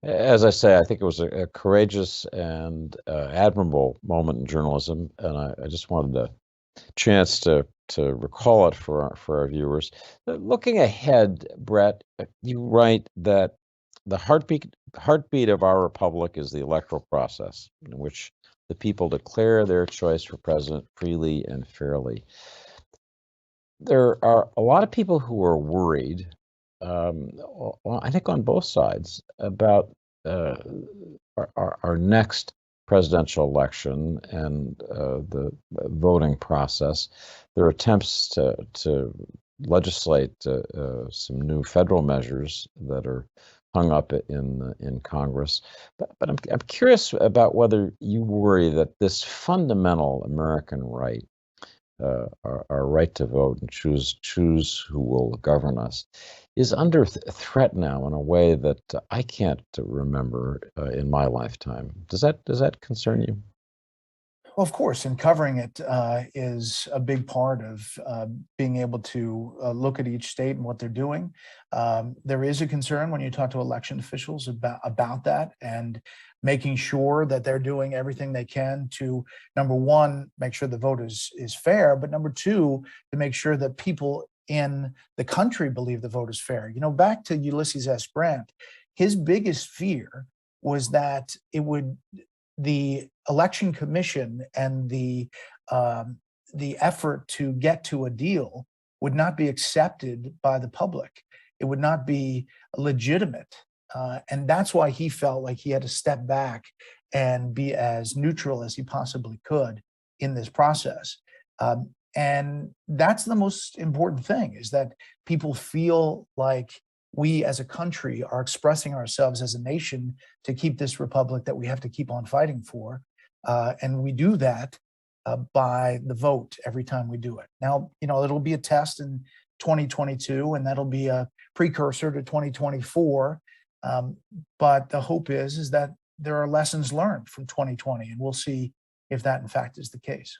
As I say, I think it was a courageous and admirable moment in journalism, and I just wanted a chance to recall it for our viewers. Looking ahead, Brett, you write that the heartbeat of our republic is the electoral process, in which the people declare their choice for president freely and fairly. There are a lot of people who are worried, well, I think on both sides, about uh, our next presidential election and the voting process. There are attempts to legislate some new federal measures that are hung up in Congress. But I'm curious about whether you worry that this fundamental American right, our right to vote and choose who will govern us, is under threat now in a way that I can't remember in my lifetime. Does that concern you? Well, of course, and covering it is a big part of being able to look at each state and what they're doing. There is a concern when you talk to election officials about that, and making sure that they're doing everything they can to, number one, make sure the vote is fair, but number two, to make sure that people in the country believe the vote is fair. You know, back to Ulysses S. Grant, his biggest fear was that the election commission and the effort to get to a deal would not be accepted by the public. It would not be legitimate, and that's why he felt like he had to step back and be as neutral as he possibly could in this process. And that's the most important thing, is that people feel like we as a country are expressing ourselves as a nation to keep this republic that we have to keep on fighting for. And we do that by the vote every time we do it. Now, you know, it'll be a test in 2022, and that'll be a precursor to 2024. But the hope is that there are lessons learned from 2020, and we'll see if that in fact is the case.